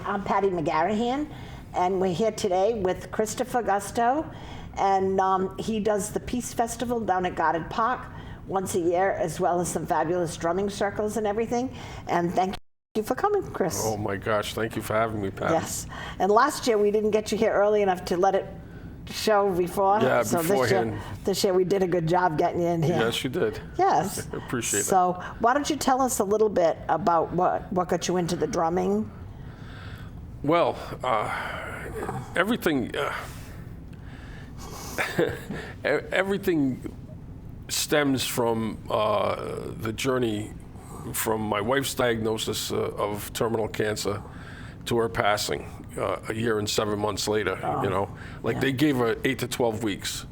I'm Patty McGarrahan, and we're here today with Christopher Giusto, and he does the Peace Festival down at Goddard Park once a year, as well as some fabulous drumming circles and everything. And thank you for coming, Chris. Oh my gosh, thank you for having me, Pat. Yes, and last year we didn't get you here early enough to let it show before. Yeah, so beforehand. This year we did a good job getting you in here. Yes, you did. Yes. I appreciate it. So why don't you tell us a little bit about what got you into the drumming? Well, everything everything stems from the journey from my wife's diagnosis of terminal cancer to her passing a year and 7 months later. You know, like they gave her 8 to 12 weeks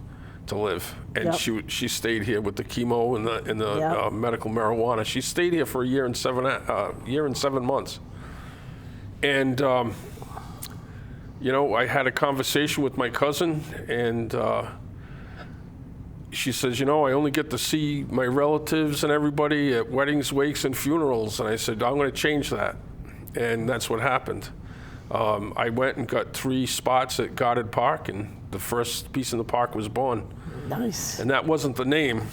to live, and she stayed here with the chemo and the medical marijuana. She stayed here for a year and 7 months, and you know, I had a conversation with my cousin, and she says, you know, I only get to see my relatives and everybody at weddings, wakes, and funerals. And I said, I'm going to change that. And that's what happened. I went and got 3 spots at Goddard Park, and the first Peace in the Park was born. Nice. And that wasn't the name.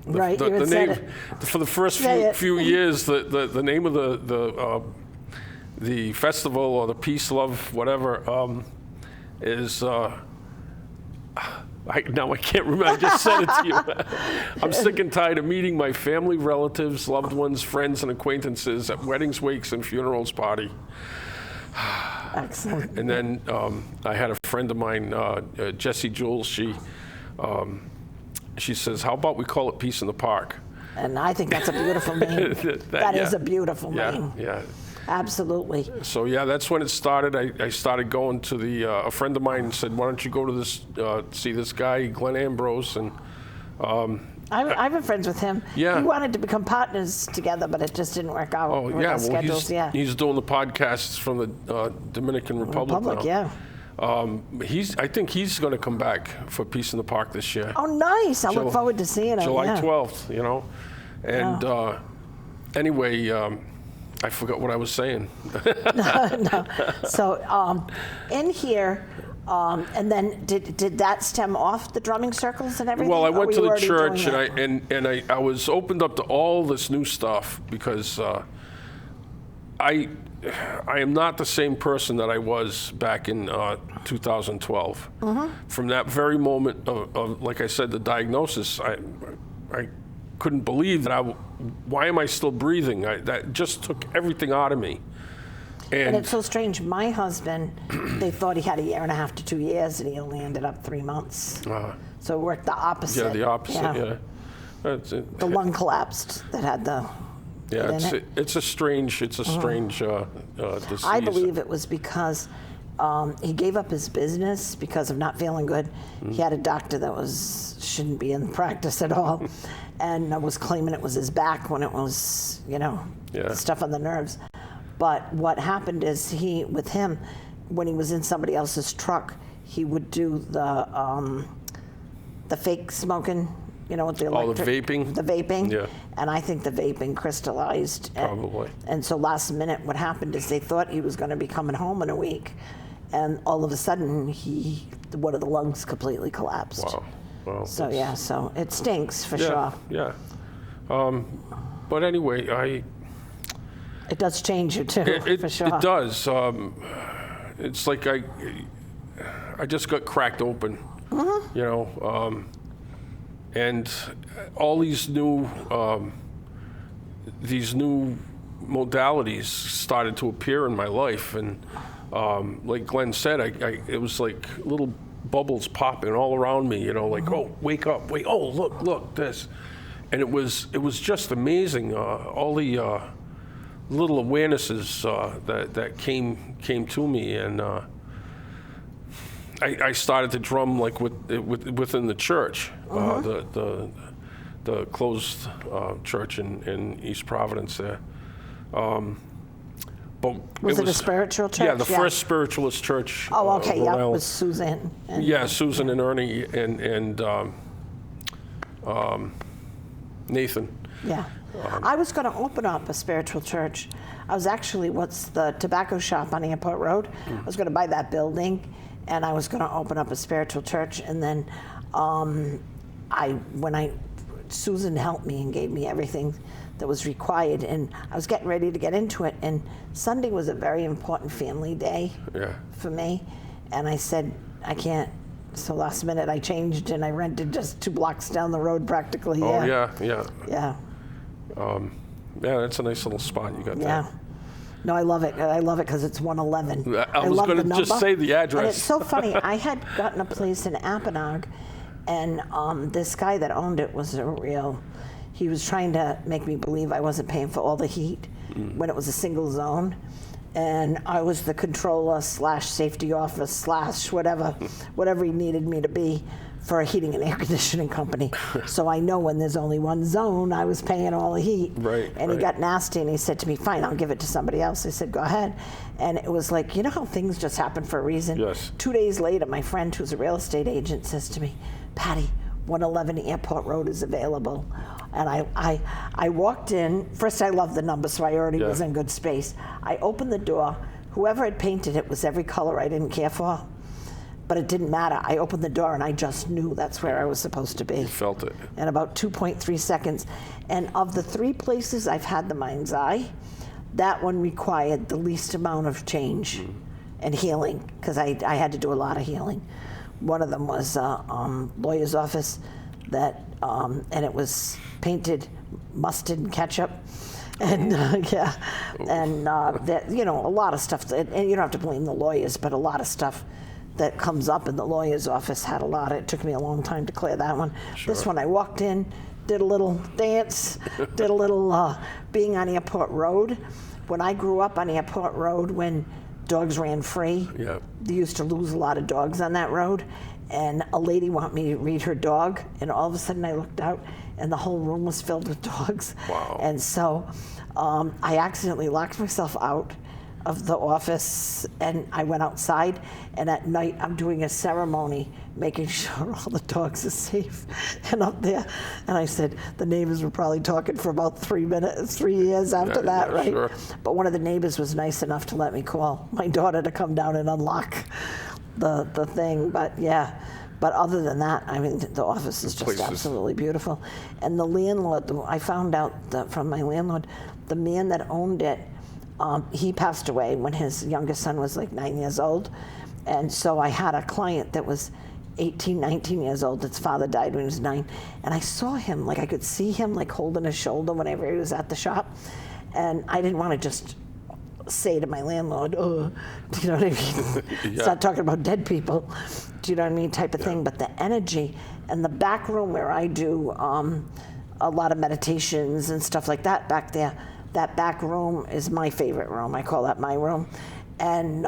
Right, the you name said it. For the first few years, the name of the festival, or the Peace, Love, whatever, is. Now I can't remember. I just said it to you. I'm sick and tired of meeting my family, relatives, loved ones, friends, and acquaintances at weddings, wakes, and funerals party. Excellent. And then I had a friend of mine, Jessie Jules. She says, "How about we call it Peace in the Park?" And I think that's a beautiful name. that is a beautiful name. Yeah. Absolutely. So yeah, that's when it started. I started going to the. A friend of mine said, "Why don't you go to this? See this guy, Glenn Ambrose?" And I've been friends with him. Yeah. We wanted to become partners together, but it just didn't work out. Oh with yeah, our schedules. he's doing the podcasts from the Dominican Republic now. Yeah. I think he's going to come back for Peace in the Park this year. Oh, nice! I look forward to seeing him. July 12th, you know, and anyway. I forgot what I was saying. No. So in here, and then did that stem off the drumming circles and everything? Well, I went to the church, and I was opened up to all this new stuff, because I am not the same person that I was back in 2012. From that very moment of, like I said, the diagnosis, I couldn't believe that why am I still breathing? That just took everything out of me. And it's so strange. My husband, they thought he had 1.5 to 2 years, and he only ended up 3 months. So it worked the opposite. Yeah, the opposite. Yeah. The lung collapsed that had the. Yeah, it's a strange disease. I believe it was because he gave up his business because of not feeling good. He had a doctor that shouldn't be in practice at all, and was claiming it was his back when it was, stuff on the nerves. But what happened is with him, when he was in somebody else's truck, he would do the fake smoking, with the electric. The vaping? The vaping. Yeah. And I think the vaping crystallized. Probably. And so last minute, what happened is they thought he was going to be coming home in a week. And all of a sudden, one of the lungs completely collapsed. Wow. Well, so it stinks for sure. Yeah. But anyway, it does change you too, for sure. It does. It's like I just got cracked open, and all these new modalities started to appear in my life, and like Glenn said, it was like little bubbles popping all around me, like, oh, wake up, wait, oh, look, this. And it was just amazing, all the little awarenesses that came to me, and I started to drum like within the church, the closed church in East Providence there. But was it a spiritual church? Yeah, the first spiritualist church. Oh, okay, yeah, it was Susan. Susan and Ernie, and Nathan. Yeah. I was going to open up a spiritual church. I was actually, what's the tobacco shop on Airport Road? I was going to buy that building, and I was going to open up a spiritual church. And then Susan helped me and gave me everything that was required, and I was getting ready to get into it. And Sunday was a very important family day for me. And I said, I can't. So last minute I changed and I rented just 2 blocks down the road practically. Oh, yeah. Yeah, that's a nice little spot you got there. yeah. No, I love it. I love it because it's 111. I was going to just say the address. And it's so funny. I had gotten a place in Apponaug, and this guy that owned it was he was trying to make me believe I wasn't paying for all the heat when it was a single zone. And I was the controller / safety office / whatever he needed me to be for a heating and air conditioning company. So I know when there's only one zone, I was paying all the heat. Right. And he got nasty and he said to me, fine, I'll give it to somebody else. I said, go ahead. And it was like, you know how things just happen for a reason? Yes. 2 days later, my friend who's a real estate agent says to me, Patty, 111 Airport Road is available. And I walked in. First, I loved the number, so I already was in good space. I opened the door. Whoever had painted it was every color I didn't care for, but it didn't matter. I opened the door, and I just knew that's where I was supposed to be. You felt it. In about 2.3 seconds. And of the 3 places I've had the mind's eye, that one required the least amount of change and healing, because I had to do a lot of healing. One of them was a lawyer's office and it was painted mustard and ketchup, and and that, a lot of stuff. And you don't have to blame the lawyers, but a lot of stuff that comes up in the lawyer's office had a lot. It took me a long time to clear that one. Sure. This one, I walked in, did a little dance, did a little being on Airport Road. When I grew up on Airport Road, when dogs ran free, they used to lose a lot of dogs on that road. And a lady wanted me to read her dog, and all of a sudden I looked out, and the whole room was filled with dogs. Wow. And so I accidentally locked myself out of the office, and I went outside, and at night I'm doing a ceremony making sure all the dogs are safe and up there. And I said, the neighbors were probably talking for about 3 years after that, right? Sure. But one of the neighbors was nice enough to let me call my daughter to come down and unlock the thing. But but other than that, I mean, the office is just absolutely beautiful. And the landlord, I found out that from my landlord, the man that owned it, he passed away when his youngest son was like 9 years old. And so I had a client that was 18, 19 years old. Its father died when he was 9. And I saw him, I could see him holding his shoulder whenever he was at the shop. And I didn't want to just say to my landlord, oh, do you know what I mean? Start talking about dead people, do you know what I mean, type of thing. But the energy and the back room where I do a lot of meditations and stuff like that back there, that back room is my favorite room. I call that my room. And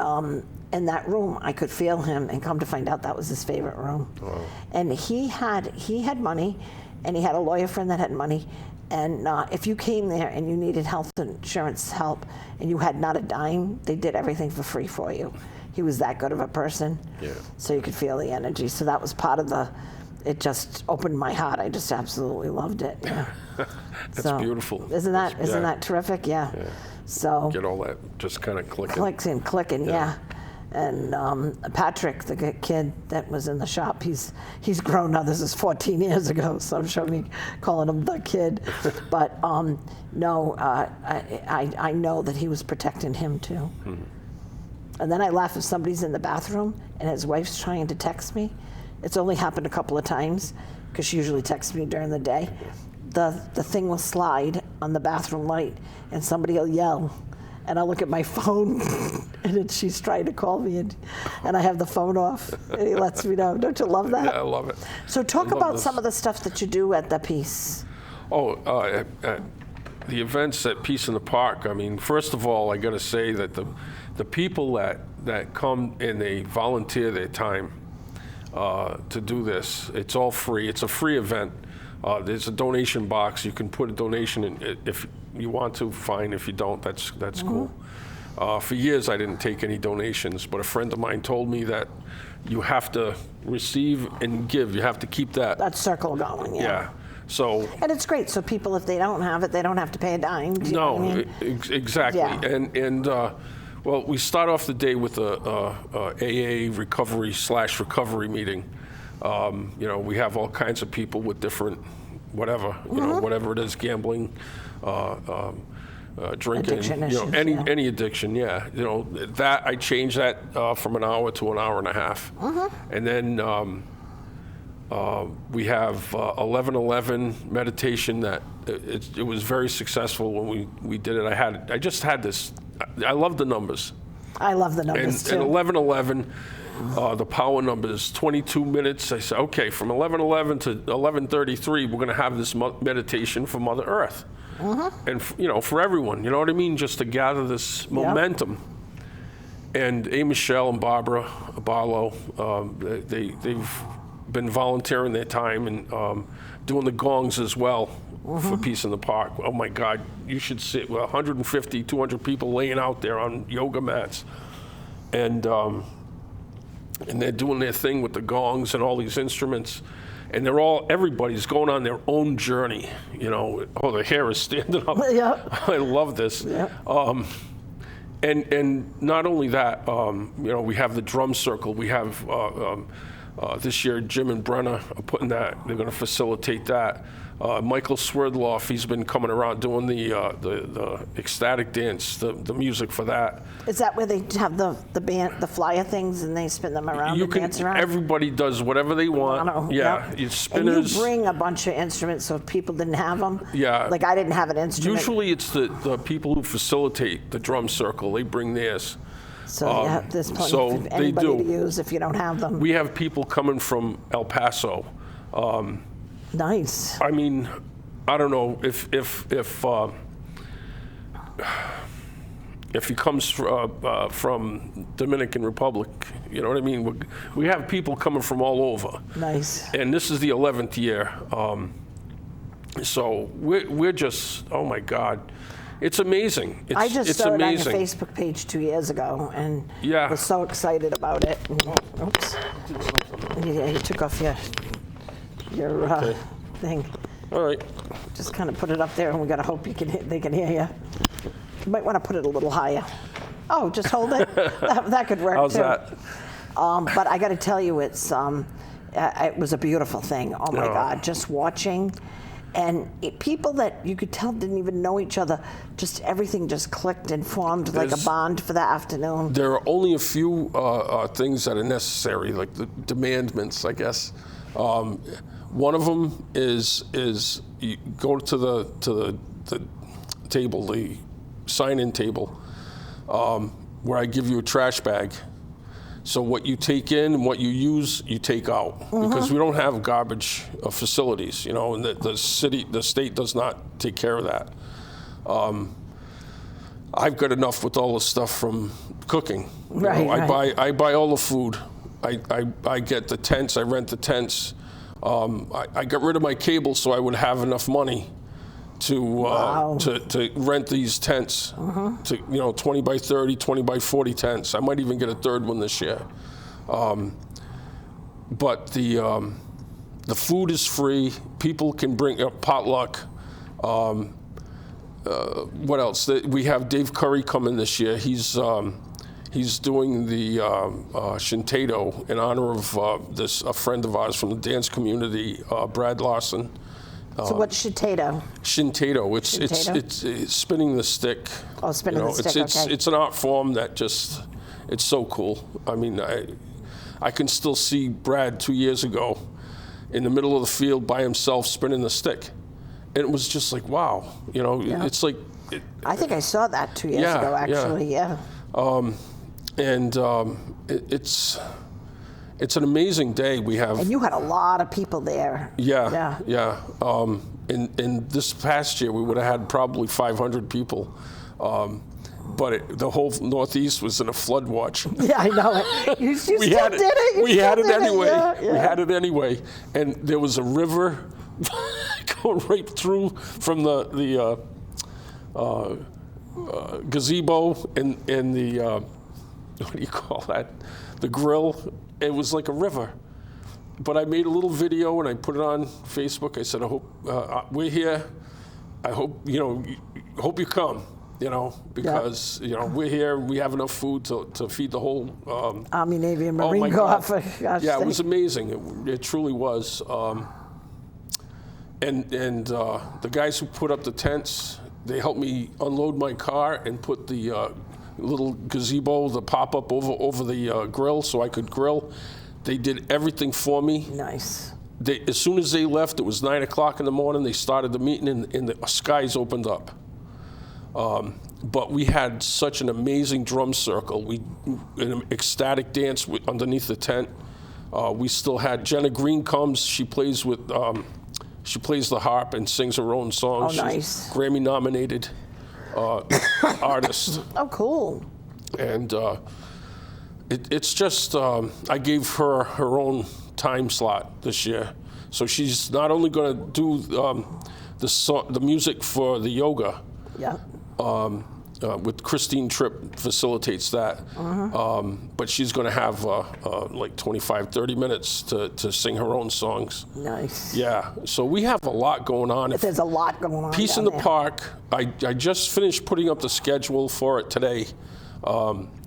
in that room, I could feel him, and come to find out that was his favorite room. Wow. And he had money, and he had a lawyer friend that had money. And if you came there and you needed health insurance help and you had not a dime, they did everything for free for you. He was that good of a person. Yeah. So you could feel the energy. So that was part of it just opened my heart. I just absolutely loved it. Yeah. That's beautiful. Isn't that terrific? Yeah. So get all that just kind of clicking. Clicking, yeah. And Patrick, the kid that was in the shop, he's grown now. This is 14 years ago, so I'm sure me calling him the kid. But no, I know that he was protecting him too. Mm-hmm. And then I laugh if somebody's in the bathroom and his wife's trying to text me. It's only happened a couple of times, because she usually texts me during the day. The thing will slide on the bathroom light, and somebody will yell. And I look at my phone, and she's trying to call me, and I have the phone off, and he lets me know. Don't you love that? Yeah, I love it. So talk about some of the stuff that you do at the Peace. Oh, the events at Peace in the Park. I mean, first of all, I got to say that the people that come and they volunteer their time to do this, it's all free. It's a free event. There's a donation box. You can put a donation in if you want to. Fine. If you don't, that's cool. For years, I didn't take any donations, but a friend of mine told me that you have to receive and give. You have to keep that circle going. Yeah. So And it's great. So people, if they don't have it, they don't have to pay a dime. Do you know what I mean? Exactly. Yeah. And well, we start off the day with a AA recovery meeting. You know, we have all kinds of people with different whatever, you know, whatever it is, gambling, drinking, Addiction you know, issues, any addiction, yeah. You know, that I changed that from an hour to an hour and a half. And then we have 11:11 meditation that it was very successful when we did it. I just had this, I love the numbers. I love the numbers And too. 11:11, the power number is 22 minutes. I said, okay, from 11:11 to 11:33, we're going to have this meditation for Mother Earth. And, you know, for everyone, you know what I mean? Just to gather this momentum. And A. Michelle and Barbara Barlow, they've been volunteering their time and doing the gongs as well for Peace in the Park. Oh my God, you should see 150, 200 people laying out there on yoga mats. And they're doing their thing with the gongs and all these instruments. And everybody's going on their own journey, you know. Oh, the hair is standing up. Yeah. I love this. Yeah. And not only that, you know, we have the drum circle. We have this year Jim and Brenna are putting that. They're going to facilitate that. Michael Swerdloff, he's been coming around doing the ecstatic dance, the music for that. Is that where they have the band, the flyer things, and they spin them around and dance around? Everybody does whatever they want. Yeah, Yep. it's spinners. And you bring a bunch of instruments, so if people didn't have them. Yeah. Like I didn't have an instrument. Usually it's the people who facilitate the drum circle. They bring theirs. So yeah, there's plenty so for anybody they do. to use if you don't have them. We have people coming from El Paso. Nice. I mean, I don't know if he comes from Dominican Republic, you know what I mean? We have people coming from all over. Nice. And this is the 11th year. So we're just, oh my God. It's amazing. I just it's started amazing. on your Facebook page 2 years ago and Yeah. was so excited about it. And, oops. Yeah, you took off your Okay. thing. All right. Just kind of put it up there, and we got to hope they can hear you. You might want to put it a little higher. Oh, just hold it. that could work How's too. that? But I got to tell you, it was a beautiful thing. Oh my Oh. God, just watching, and people that you could tell didn't even know each other. Just everything just clicked and formed like a There's- bond for the afternoon. There are only a few things that are necessary, like the demandments, I guess. One of them is you go to the table, the sign-in table, where I give you a trash bag. So what you take in and what you use, you take out, because we don't have garbage facilities, you know, and the state does not take care of that. I've got enough with all the stuff from cooking. You know, Right. I buy all the food. I get the tents. I rent the tents. I got rid of my cable so I would have enough money to rent these tents, to 20 by 30, 20 by 40 tents. I might even get a third one this year. But the food is free. People can bring a potluck. What else? We have Dave Curry coming this year. He's doing the Shintato in honor of a friend of ours from the dance community, Brad Larson. So what's Shintato? Shintato. Shintato? It's spinning the stick. Oh, spinning the stick, okay. It's an art form that it's so cool. I mean, I can still see Brad 2 years ago in the middle of the field by himself spinning the stick. And it was just like, wow, it's like. I think I saw that 2 years ago, actually, yeah. It's an amazing day we have. And you had a lot of people there. Yeah. In this past year, we would have had probably 500 people. But the whole Northeast was in a flood watch. Yeah, I know it. You still did it. We had it anyway. Yeah. We had it anyway. And there was a river going right through from the gazebo and the, what do you call that? The grill. It was like a river. but I made a little video and I put it on Facebook. I said, I hope we're here. I hope, hope you come, because, we're here and we have enough food to feed the whole. Army, Navy, and oh Marine my Corps. God. Yeah, it was amazing. It truly was. And the guys who put up the tents, they helped me unload my car and put the little gazebo, the pop-up over the grill so I could grill. They did everything for me. Nice. As soon as they left, it was 9 o'clock in the morning, they started the meeting and the skies opened up. But we had such an amazing drum circle. An ecstatic dance underneath the tent. We still had Jenna Green comes, she plays the harp and sings her own songs. Oh, nice. She's Grammy nominated artist. Oh, cool. And it's just, I gave her her own time slot this year. So she's not only going to do the music for the yoga, Yeah. with Christine Tripp facilitates that, but she's going to have like 25, 30 minutes to sing her own songs. Nice. Yeah, so we have a lot going on. There's a lot going on. Peace in down the there. Park, I just finished putting up the schedule for it today.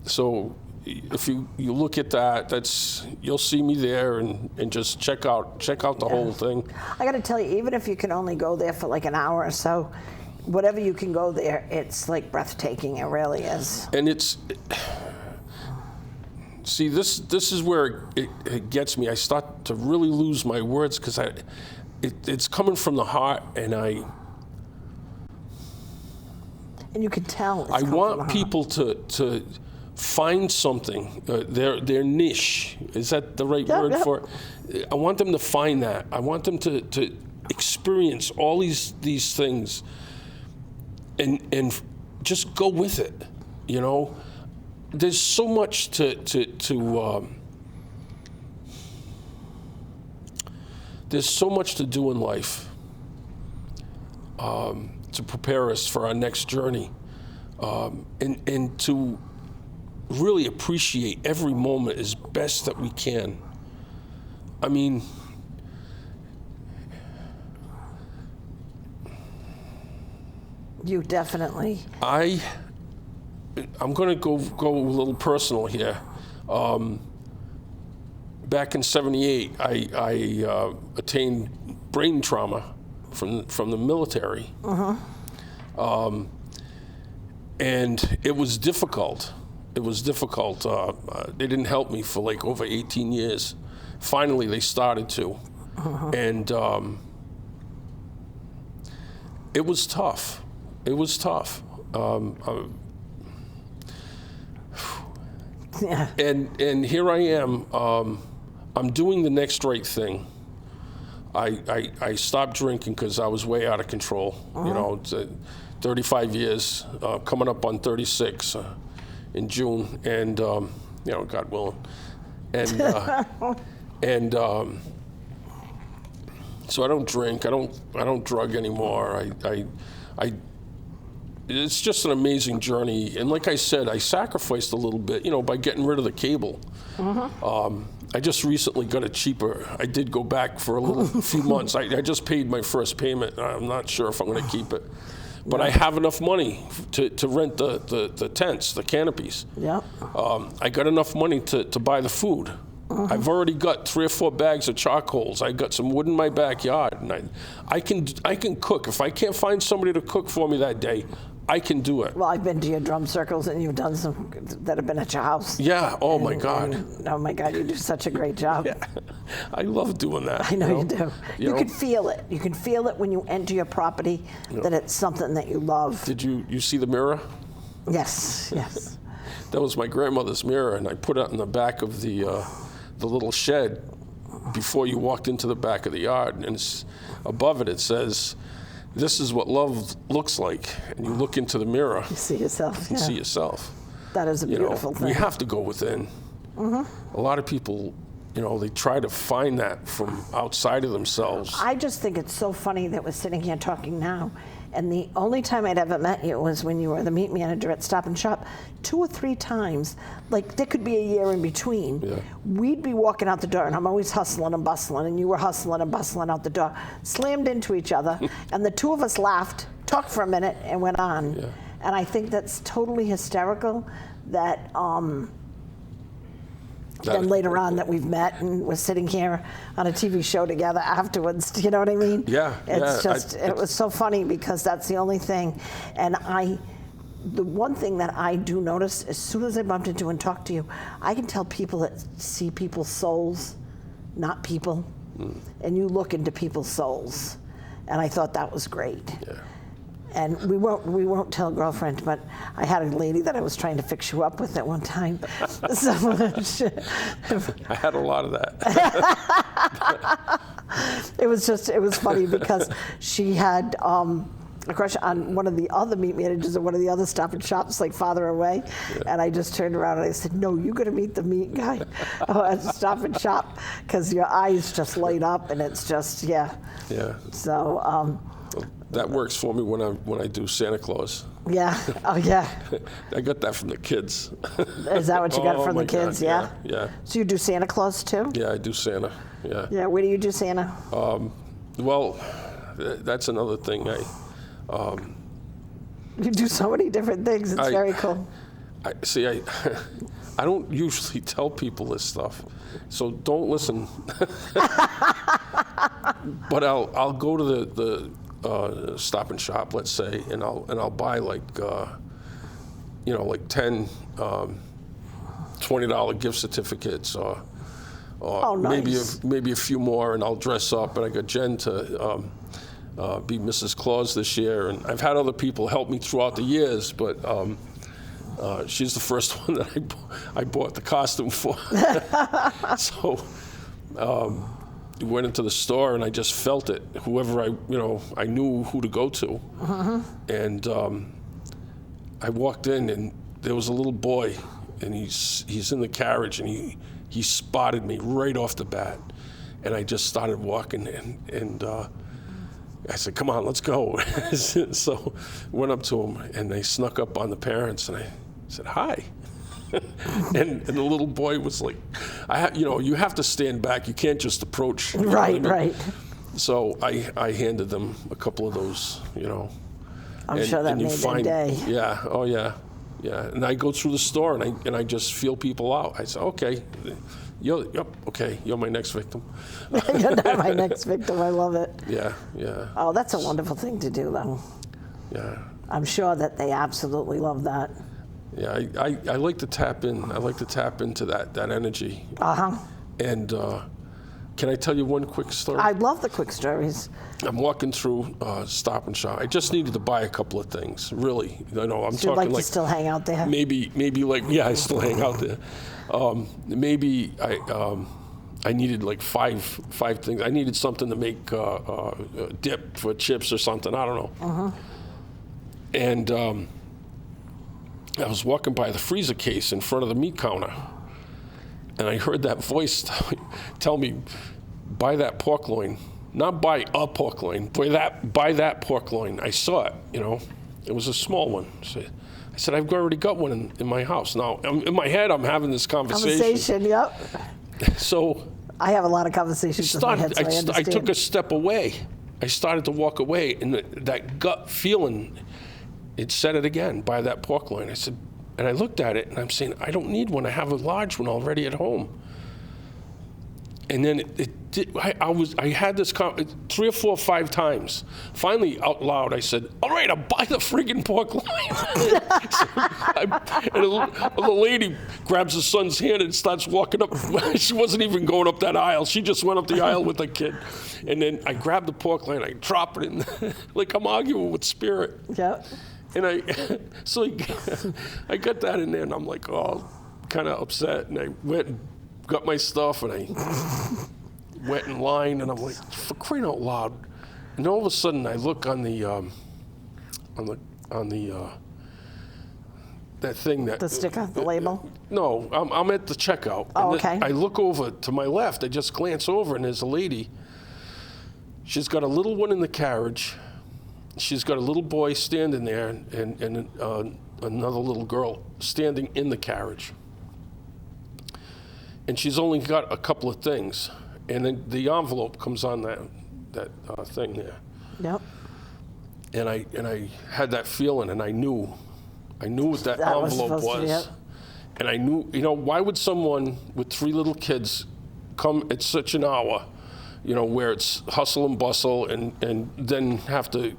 So if you look at that, you'll see me there and just check out the whole thing. I got to tell you, even if you can only go there for like an hour or so, whatever you can go there, it's like breathtaking. It really is. And see, this is where it gets me. I start to really lose my words because it's coming from the heart, and you can tell. It's I come from want the heart. people to find something, their niche. Is that the right word for it? I want them to find that. I want them to experience all these things and just go with it. There's so much there's so much to do in life to prepare us for our next journey, and to really appreciate every moment as best that we can. I mean, You definitely. I'm going to go a little personal here. Back in '78, I attained brain trauma from the military, and it was difficult. It was difficult. They didn't help me for like over 18 years. Finally, they started to, and it was tough. It was tough. Yeah. And here I am. I'm doing the next right thing. I stopped drinking because I was way out of control. It's 35 years, coming up on 36 in June, and God willing, and so I don't drink. I don't drug anymore. It's just an amazing journey, and like I said, I sacrificed a little bit, by getting rid of the cable. I just recently got it cheaper. I did go back for a few months. I just paid my first payment. I'm not sure if I'm going to keep it, but I have enough money to rent the tents, the canopies. Yeah. I got enough money to buy the food. I've already got 3 or 4 bags of charcoals. I got some wood in my backyard, and I can cook. If I can't find somebody to cook for me that day, I can do it. Well, I've been to your drum circles, and you've done some that have been at your house. Yeah. Oh my God. Oh my God, you do such a great job. Yeah. I love doing that. I know you do. You know? can feel it. You can feel it when you enter your property that it's something that you love. Did you see the mirror? Yes. Yes. That was my grandmother's mirror, and I put it in the back of the little shed before you walked into the back of the yard, and above it says, "This is what love looks like." And you look into the mirror, You see yourself. and Yeah. see yourself. That is a beautiful thing. We have to go within. A lot of people, they try to find that from outside of themselves. I just think it's so funny that we're sitting here talking now, And the only time I'd ever met you was when you were the meat manager at Stop and Shop. 2 or 3 times, like there could be a year in between. Yeah. We'd be walking out the door, and I'm always hustling and bustling, and you were hustling and bustling out the door, slammed into each other, and the 2 of us laughed, talked for a minute, and went on. Yeah. And I think that's totally hysterical that then later on that we've met and we're sitting here on a TV show together afterwards. Do you know what I mean? Yeah. It's just, it was so funny because that's the only thing. And the one thing that I do notice, as soon as I bumped into and talked to you, I can tell people that see people's souls, not people. And you look into people's souls. And I thought that was great. Yeah. And we won't tell girlfriend, but I had a lady that I was trying to fix you up with at one time. So, I had a lot of that. it was funny because she had a crush on one of the other meat managers at one of the other Stop and Shops, like farther away. Yeah. And I just turned around and I said, "No, you got to meet the meat guy at Stop and Shop because your eyes just light up and it's just yeah." So. That works for me when I do Santa Claus. Yeah. Oh, yeah. I got that from the kids. Is that what you got from the kids? God, yeah. So you do Santa Claus too? Yeah, I do Santa. Yeah. Yeah. Where do you do Santa? Well, that's another thing. You do so many different things. It's very cool. I don't usually tell people this stuff, so don't listen. But I'll go to the Stop and Shop, let's say, and I'll buy like 10 $20 gift certificates, or nice. maybe a few more, and I'll dress up. And I got Jen to be Mrs. Claus this year, and I've had other people help me throughout the years, but she's the first one that I bought the costume for. So. We went into the store and I just felt it. Whoever I knew who to go to. And I walked in and there was a little boy, and he's in the carriage, and he spotted me right off the bat. And I just started walking, and I said, "Come on, let's go." So went up to him, and they snuck up on the parents, and I said, "Hi." and the little boy was like, you have to stand back. You can't just approach. Right. So I handed them a couple of those, I'm sure that made their day. Yeah. Oh yeah. Yeah. And I go through the store and I just feel people out. I say, "Okay, you're my next victim." You're not my next victim. I love it. Yeah. Oh, that's a wonderful thing to do, though. Yeah. I'm sure that they absolutely love that. Yeah, I like to tap in. I like to tap into that energy. And can I tell you one quick story? I love the quick stories. I'm walking through Stop and Shop. I just needed to buy a couple of things. Really, I'm so talking you'd like to still hang out there? Maybe I still hang out there. Maybe I needed like five things. I needed something to make dip for chips or something. I don't know. And. I was walking by the freezer case in front of the meat counter, and I heard that voice tell me, "Buy that pork loin." Not buy a pork loin, buy that pork loin. I saw it, It was a small one. So I said, "I've already got one in my house." Now, in my head, I'm having this conversation. Yep. So I have a lot of conversations in my head, so I understand. I took a step away. I started to walk away, and that gut feeling, it said it again, "Buy that pork loin." I said, and I looked at it, and I'm saying, "I don't need one. I have a large one already at home." And then I had this 3 or 4 or 5 times. Finally, out loud, I said, "All right, I'll buy the friggin' pork loin." And the lady grabs her son's hand and starts walking up. She wasn't even going up that aisle. She just went up the aisle with the kid. And then I grabbed the pork loin, I drop it in, like I'm arguing with spirit. Yeah. And I got that in there, and I'm like, kind of upset. And I went and got my stuff, and I went in line, and I'm like, for crying out loud. And all of a sudden, I look on the that thing that the sticker, the label. No, I'm at the checkout. Oh, okay. I look over to my left. I just glance over, and there's a lady. She's got a little one in the carriage. she's got a little boy standing there and another little girl standing in the carriage. And she's only got a couple of things. And then the envelope comes on that thing there. Yep. And I had that feeling, and I knew what that was envelope supposed to be was. it. And I knew, why would someone with 3 little kids come at such an hour, where it's hustle and bustle, and then have to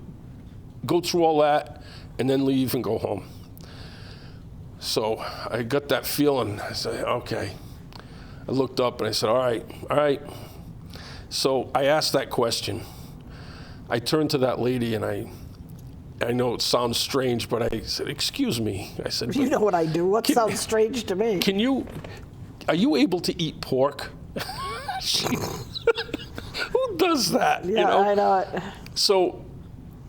go through all that and then leave and go home. So I got that feeling. I said, okay. I looked up and I said, all right. So I asked that question. I turned to that lady and I know it sounds strange, but I said, excuse me. I said, You know what I do. What sounds strange to me? Are you able to eat pork? Who does that? Yeah, I know it. So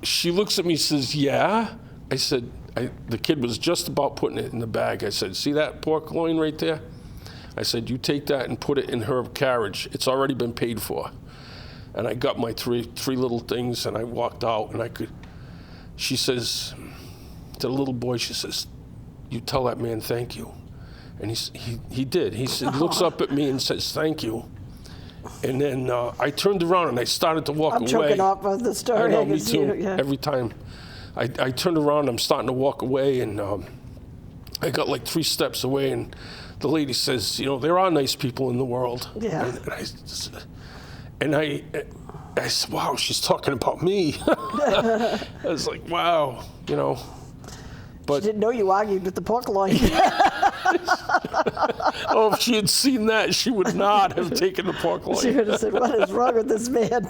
she looks at me and says, yeah. I said, the kid was just about putting it in the bag. I said, see that pork loin right there? I said, you take that and put it in her carriage. It's already been paid for. And I got my three little things and I walked out and she says, to the little boy, she says, you tell that man thank you. And he did. He looks up at me and says, thank you. And then I turned around and I started to walk away. I'm choking up on the story. I know, me too. Yeah. Every time. I turned around, I'm starting to walk away, and I got like 3 steps away, and the lady says, there are nice people in the world. Yeah. And I said, wow, she's talking about me. I was like, wow, But She didn't know you argued with the pork loin. oh, if she had seen that, she would not have taken the pork loin. She would have said, what is wrong with this man?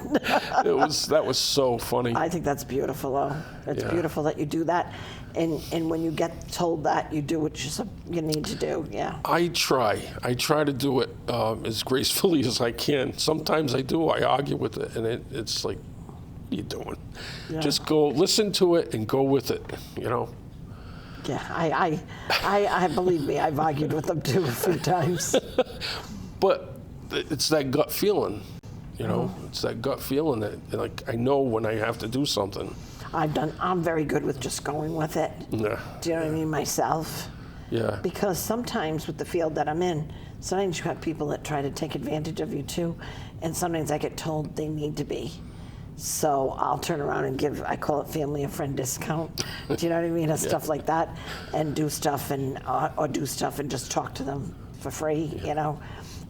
That was so funny. I think that's beautiful, though. It's Yeah. beautiful that you do that. And when you get told that, you do what you need to do, yeah. I try to do it as gracefully as I can. Sometimes I do. I argue with it, and it's like, what are you doing? Yeah. Just go listen to it and go with it, Yeah, I believe me, I've argued with them too a few times. But it's that gut feeling, It's that gut feeling that, like, I know when I have to do something. I'm very good with just going with it. Yeah. Do you know what I mean, myself? Yeah. Because sometimes with the field that I'm in, sometimes you have people that try to take advantage of you too, and sometimes I get told they need to be. So I'll turn around and I call it family and friend discount. Do you know what I mean? Stuff like that, and do stuff or do stuff and just talk to them for free,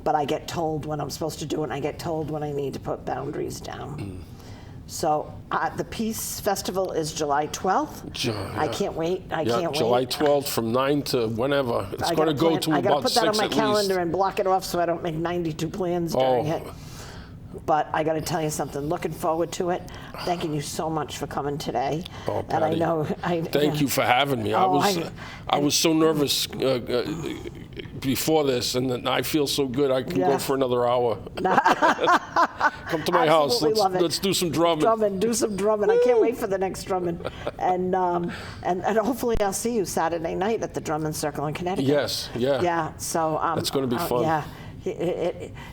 But I get told when I'm supposed to do it, and I get told when I need to put boundaries down. So the Peace Festival is July 12th. I can't wait. I can't wait. July 12th from 9 to whenever. It's going to go to I got to about put 6 that on my at calendar least. and block it off so I don't make 92 plans during it. But I got to tell you something. Looking forward to it. Thanking you so much for coming today. Oh, and I Patty, know. thank you for having me. I was so nervous before this, and then I feel so good. I can go for another hour. Come to my house. Let's do some drumming. Do some drumming. I can't wait for the next drumming. And hopefully I'll see you Saturday night at the Drumming Circle in Connecticut. Yes. Yeah. Yeah. So that's going to be fun. Yeah.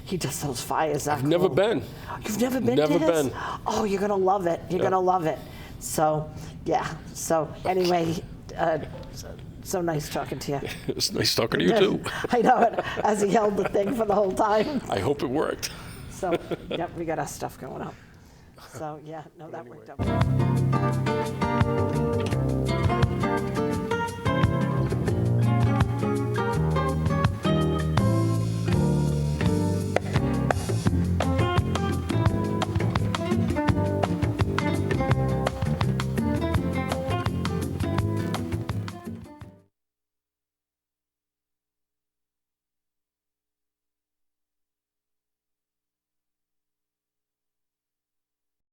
He does those fires. I've never been. You've never been Never to his? been. Oh, you're going to love it. You're going to love it. So, yeah. So, anyway, so nice talking to you. It was nice talking to you, too. I know it, as he held the thing for the whole time. I hope it worked. So, yep, we got our stuff going up. So, yeah, no, that worked out.